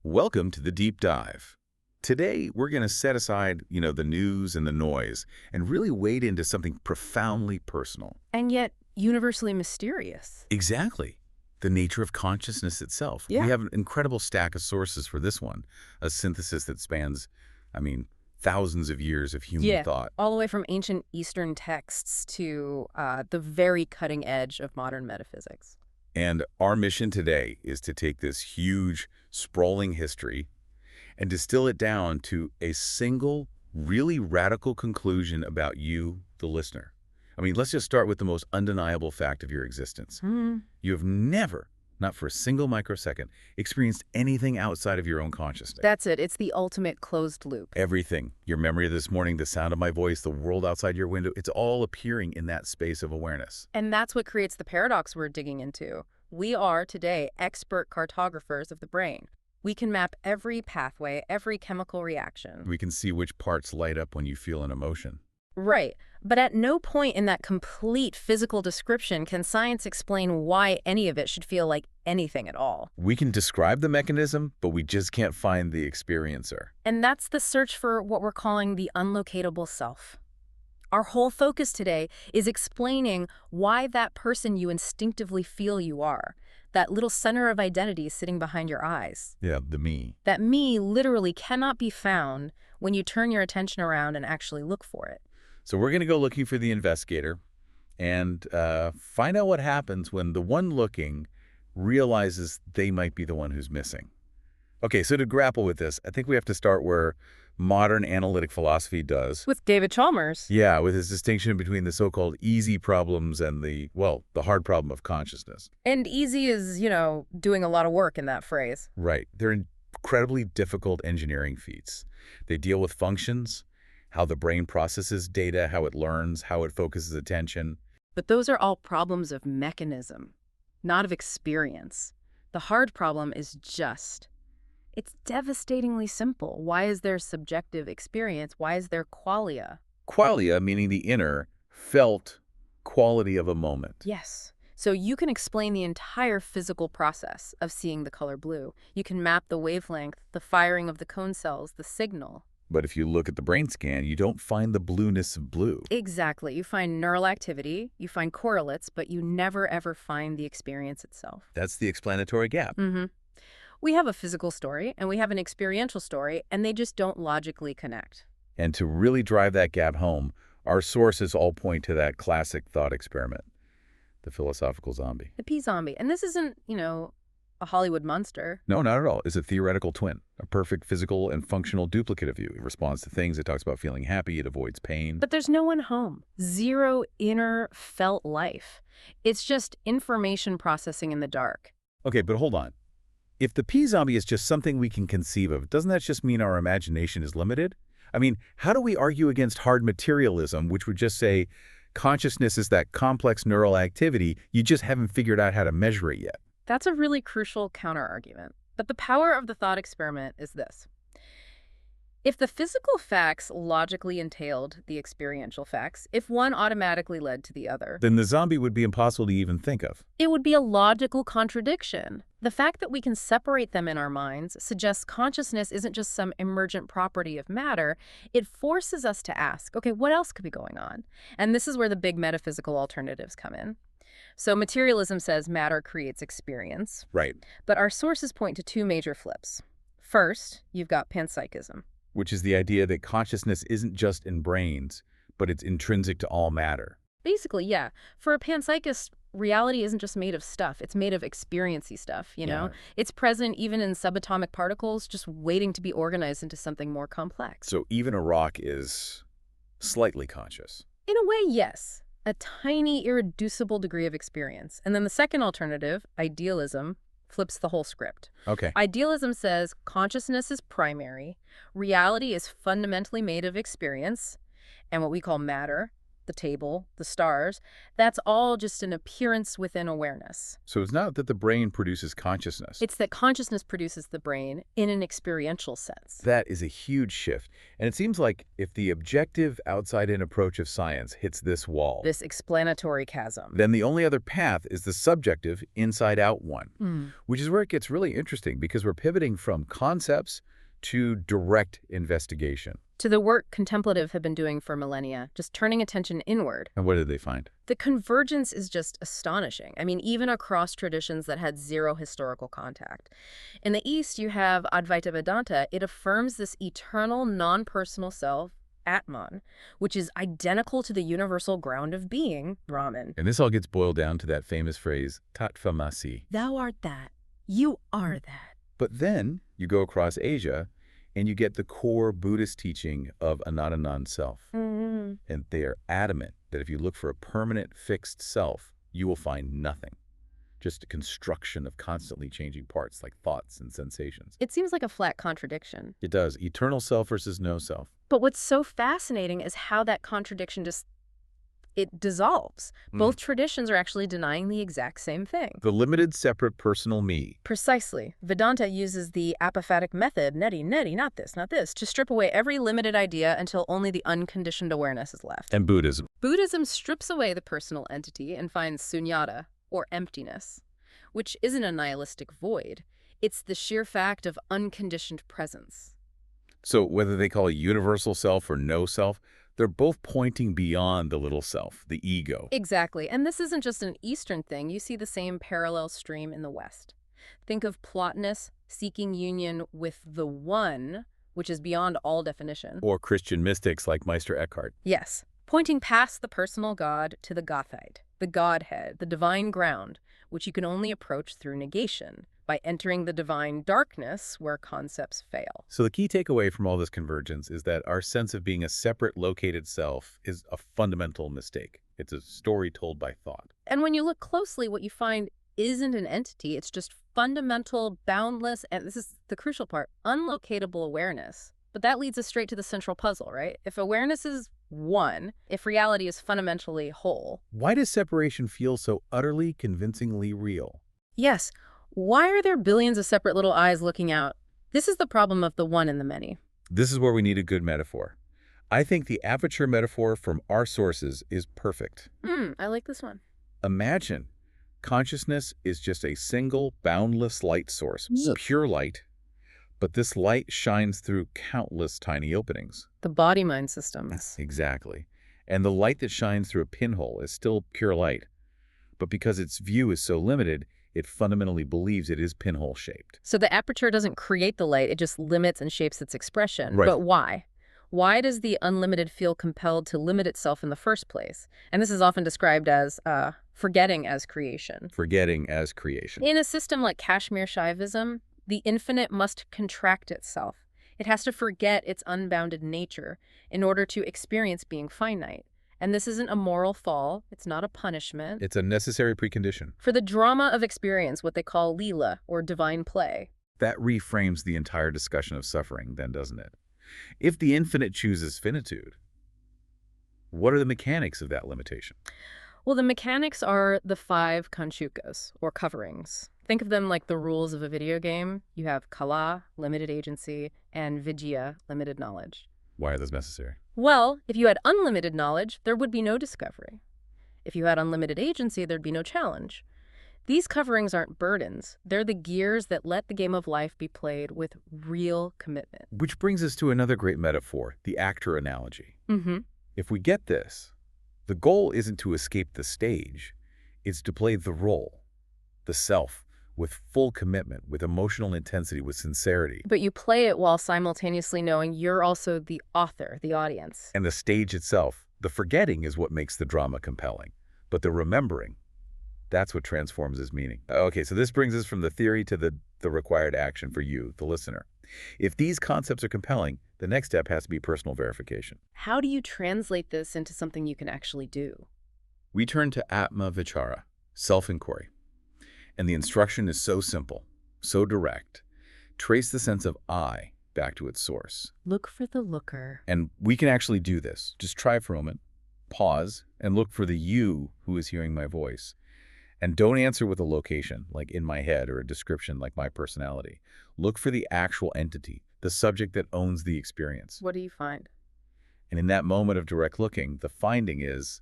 Welcome to the Deep Dive. Today, we're going to set aside, the news and the noise and really wade into something profoundly personal. And yet universally mysterious. Exactly. The nature of consciousness itself. Yeah. We have an incredible stack of sources for this one, a synthesis that spans, thousands of years of human thought. All the way from ancient Eastern texts to the very cutting edge of modern metaphysics. And our mission today is to take this huge, sprawling history and distill it down to a single, really radical conclusion about you, the listener. Let's just start with the most undeniable fact of your existence. You have never, not for a single microsecond, experienced anything outside of your own consciousness. That's it. It's the ultimate closed loop. Everything, your memory of this morning, the sound of my voice, the world outside your window, it's all appearing in that space of awareness. And that's what creates the paradox we're digging into. We are today expert cartographers of the brain. We can map every pathway, every chemical reaction. We can see which parts light up when you feel an emotion. Right. But at no point in that complete physical description can science explain why any of it should feel like anything at all. We can describe the mechanism, but we just can't find the experiencer. And that's the search for what we're calling the unlocatable self. Our whole focus today is explaining why that person you instinctively feel you are, that little center of identity sitting behind your eyes. Yeah, the me. That me literally cannot be found when you turn your attention around and actually look for it. So we're going to go looking for the investigator and find out what happens when the one looking realizes they might be the one who's missing. Okay, so to grapple with this, I think we have to start where modern analytic philosophy does. With David Chalmers. Yeah, with his distinction between the so-called easy problems and the hard problem of consciousness. And easy is, doing a lot of work in that phrase. Right. They're incredibly difficult engineering feats. They deal with functions, how the brain processes data, how it learns, how it focuses attention. But those are all problems of mechanism, not of experience. The hard problem is it's devastatingly simple. Why is there subjective experience? Why is there qualia? Qualia, meaning the inner, felt quality of a moment. Yes. So you can explain the entire physical process of seeing the color blue. You can map the wavelength, the firing of the cone cells, the signal. But if you look at the brain scan, you don't find the blueness of blue. Exactly. You find neural activity, you find correlates, but you never ever find the experience itself. That's the explanatory gap. We have a physical story and we have an experiential story, and they just don't logically connect. And to really drive that gap home, our sources all point to that classic thought experiment, the philosophical zombie. The P-zombie. And this isn't, a Hollywood monster. No, not at all. It's a theoretical twin, a perfect physical and functional duplicate of you. It responds to things. It talks about feeling happy. It avoids pain. But there's no one home. Zero inner felt life. It's just information processing in the dark. Okay, but hold on. If the P-zombie is just something we can conceive of, doesn't that just mean our imagination is limited? How do we argue against hard materialism, which would just say consciousness is that complex neural activity, you just haven't figured out how to measure it yet? That's a really crucial counter-argument. But the power of the thought experiment is this. If the physical facts logically entailed the experiential facts, if one automatically led to the other, then the zombie would be impossible to even think of. It would be a logical contradiction. The fact that we can separate them in our minds suggests consciousness isn't just some emergent property of matter. It forces us to ask, okay, what else could be going on? And this is where the big metaphysical alternatives come in. So materialism says matter creates experience. Right. But our sources point to two major flips. First, you've got panpsychism, which is the idea that consciousness isn't just in brains, but it's intrinsic to all matter. Basically, yeah. For a panpsychist, reality isn't just made of stuff. It's made of experience-y stuff, Yeah. It's present even in subatomic particles, just waiting to be organized into something more complex. So even a rock is slightly conscious. In a way, yes. A tiny, irreducible degree of experience. And then the second alternative, idealism, flips the whole script. Okay. Idealism says consciousness is primary, reality is fundamentally made of experience, and what we call matter the table, the stars, that's all just an appearance within awareness. So it's not that the brain produces consciousness. It's that consciousness produces the brain in an experiential sense. That is a huge shift. And it seems like if the objective outside-in approach of science hits this wall, This explanatory chasm. then the only other path is the subjective inside-out one, Mm. which is where it gets really interesting because we're pivoting from concepts to direct investigation. To the work contemplative have been doing for millennia, just turning attention inward. And what did they find? The convergence is just astonishing. I mean, even across traditions that had zero historical contact. In the East, you have Advaita Vedanta. It affirms this eternal, non-personal self, Atman, which is identical to the universal ground of being, Brahman. And this all gets boiled down to that famous phrase, tatvamasi. Thou art that. You are that. But then you go across Asia and you get the core Buddhist teaching of Anandanand self. Mm-hmm. And they are adamant that if you look for a permanent fixed self, you will find nothing. Just a construction of constantly changing parts like thoughts and sensations. It seems like a flat contradiction. It does. Eternal self versus no self. But what's so fascinating is how that contradiction it dissolves. Both traditions are actually denying the exact same thing. The limited separate personal me. Precisely. Vedanta uses the apophatic method, neti, not this, to strip away every limited idea until only the unconditioned awareness is left. And Buddhism. Buddhism strips away the personal entity and finds sunyata, or emptiness, which isn't a nihilistic void. It's the sheer fact of unconditioned presence. So whether they call it universal self or no self, they're both pointing beyond the little self, the ego. Exactly. And this isn't just an Eastern thing. You see the same parallel stream in the West. Think of Plotinus seeking union with the One, which is beyond all definition. Or Christian mystics like Meister Eckhart. Yes, pointing past the personal God to the Gothite, the Godhead, the divine ground, which you can only approach through negation, by entering the divine darkness where concepts fail. So the key takeaway from all this convergence is that our sense of being a separate located self is a fundamental mistake. It's a story told by thought. And when you look closely, what you find isn't an entity. It's just fundamental, boundless, and this is the crucial part, unlocatable awareness. But that leads us straight to the central puzzle, right? If awareness is one, if reality is fundamentally whole. Why does separation feel so utterly, convincingly real? Yes. Why are there billions of separate little eyes looking out? This is the problem of the one and the many. This is where we need a good metaphor. I think the aperture metaphor from our sources is perfect. I like this one. Imagine consciousness is just a single, boundless light source, pure light, but this light shines through countless tiny openings. The body-mind systems. Exactly. And the light that shines through a pinhole is still pure light. But because its view is so limited, it fundamentally believes it is pinhole-shaped. So the aperture doesn't create the light, it just limits and shapes its expression. Right. But why? Why does the unlimited feel compelled to limit itself in the first place? And this is often described as forgetting as creation. Forgetting as creation. In a system like Kashmir Shaivism, the infinite must contract itself. It has to forget its unbounded nature in order to experience being finite. And this isn't a moral fall. It's not a punishment. It's a necessary precondition. For the drama of experience, what they call Leela, or divine play. That reframes the entire discussion of suffering, then, doesn't it? If the infinite chooses finitude, what are the mechanics of that limitation? Well, the mechanics are the 5 kanchukas, or coverings. Think of them like the rules of a video game. You have kala, limited agency, and vijaya, limited knowledge. Why are those necessary? Well, if you had unlimited knowledge, there would be no discovery. If you had unlimited agency, there'd be no challenge. These coverings aren't burdens. They're the gears that let the game of life be played with real commitment. Which brings us to another great metaphor, the actor analogy. If we get this, the goal isn't to escape the stage. It's to play the role, the self, with full commitment, with emotional intensity, with sincerity. But you play it while simultaneously knowing you're also the author, the audience. And the stage itself, the forgetting is what makes the drama compelling. But the remembering, that's what transforms its meaning. Okay, so this brings us from the theory to the required action for you, the listener. If these concepts are compelling, the next step has to be personal verification. How do you translate this into something you can actually do? We turn to Atma Vichara, self-inquiry. And the instruction is so simple, so direct. Trace the sense of I back to its source. Look for the looker. And we can actually do this. Just try for a moment. Pause and look for the you who is hearing my voice. And don't answer with a location, like in my head, or a description like my personality. Look for the actual entity, the subject that owns the experience. What do you find? And in that moment of direct looking, the finding is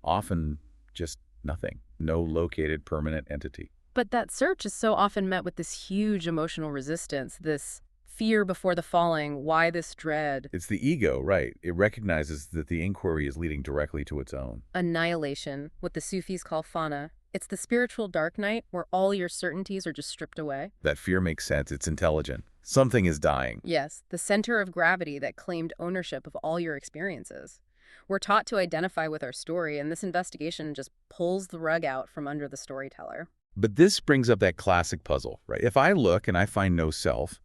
often just nothing. No located permanent entity. But that search is so often met with this huge emotional resistance, this fear before the falling, why this dread? It's the ego, right? It recognizes that the inquiry is leading directly to its own. Annihilation, what the Sufis call fana. It's the spiritual dark night where all your certainties are just stripped away. That fear makes sense. It's intelligent. Something is dying. Yes, the center of gravity that claimed ownership of all your experiences. We're taught to identify with our story, and this investigation just pulls the rug out from under the storyteller. But this brings up that classic puzzle, right? If I look and I find no self,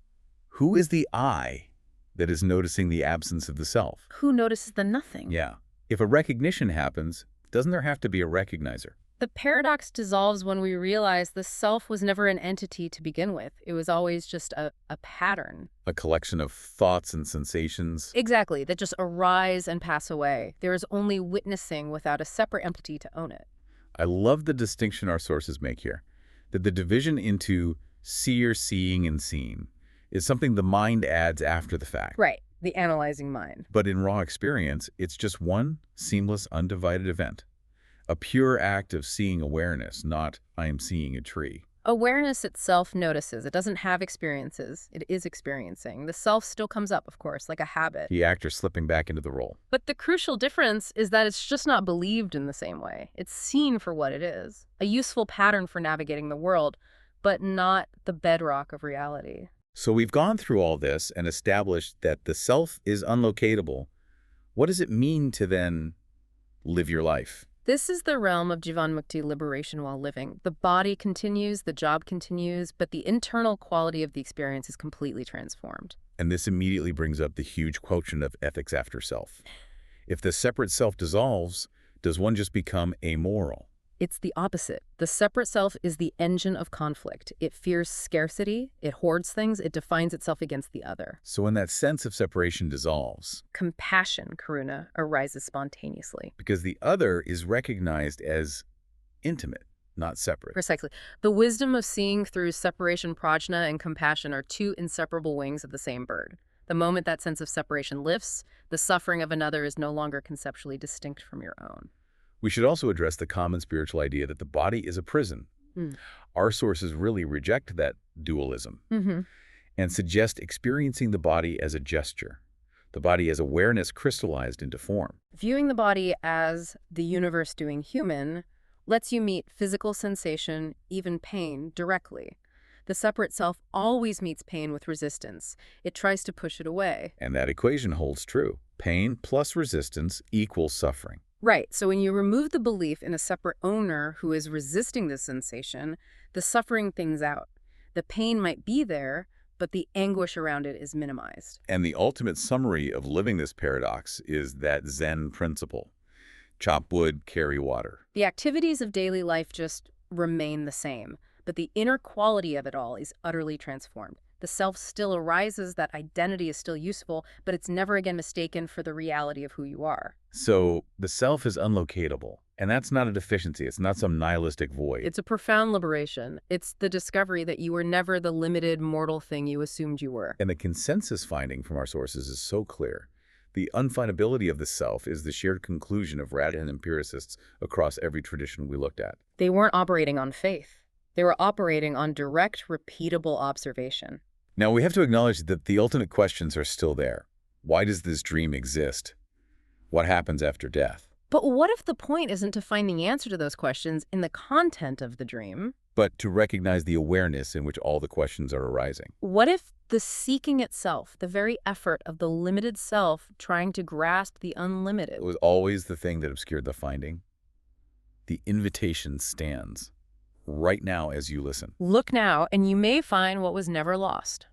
who is the I that is noticing the absence of the self? Who notices the nothing? Yeah. If a recognition happens, doesn't there have to be a recognizer? The paradox dissolves when we realize the self was never an entity to begin with. It was always just a pattern. A collection of thoughts and sensations. Exactly, that just arise and pass away. There is only witnessing without a separate entity to own it. I love the distinction our sources make here, that the division into seer, seeing, and seen is something the mind adds after the fact. Right, the analyzing mind. But in raw experience, it's just one seamless, undivided event. A pure act of seeing awareness, not I am seeing a tree. Awareness itself notices. It doesn't have experiences. It is experiencing. The self still comes up, of course, like a habit. The actor slipping back into the role. But the crucial difference is that it's just not believed in the same way. It's seen for what it is, a useful pattern for navigating the world, but not the bedrock of reality. So we've gone through all this and established that the self is unlocatable. What does it mean to then live your life? This is the realm of Jivanmukti, liberation while living. The body continues, the job continues, but the internal quality of the experience is completely transformed. And this immediately brings up the huge quotient of ethics after self. If the separate self dissolves, does one just become amoral? It's the opposite. The separate self is the engine of conflict. It fears scarcity, it hoards things, it defines itself against the other. So when that sense of separation dissolves, Compassion, Karuna, arises spontaneously. because the other is recognized as intimate, not separate. Precisely. The wisdom of seeing through separation, prajna, and compassion are two inseparable wings of the same bird. The moment that sense of separation lifts, the suffering of another is no longer conceptually distinct from your own. We should also address the common spiritual idea that the body is a prison. Our sources really reject that dualism and suggest experiencing the body as a gesture, the body as awareness crystallized into form. Viewing the body as the universe doing human lets you meet physical sensation, even pain, directly. The separate self always meets pain with resistance. It tries to push it away. And that equation holds true. Pain plus resistance equals suffering. Right, so when you remove the belief in a separate owner who is resisting the sensation, the suffering thins out. The pain might be there, but the anguish around it is minimized. And the ultimate summary of living this paradox is that Zen principle. Chop wood, carry water. The activities of daily life just remain the same, but the inner quality of it all is utterly transformed. The self still arises, that identity is still useful, but it's never again mistaken for the reality of who you are. So the self is unlocatable, and that's not a deficiency. It's not some nihilistic void. It's a profound liberation. It's the discovery that you were never the limited mortal thing you assumed you were. And the consensus finding from our sources is so clear. The unfindability of the self is the shared conclusion of radical empiricists across every tradition we looked at. They weren't operating on faith. They were operating on direct, repeatable observation. Now, we have to acknowledge that the ultimate questions are still there. Why does this dream exist? What happens after death? But what if the point isn't to find the answer to those questions in the content of the dream, but to recognize the awareness in which all the questions are arising? What if the seeking itself, the very effort of the limited self trying to grasp the unlimited, It was always the thing that obscured the finding. The invitation stands right now as you listen. Look now, and you may find what was never lost.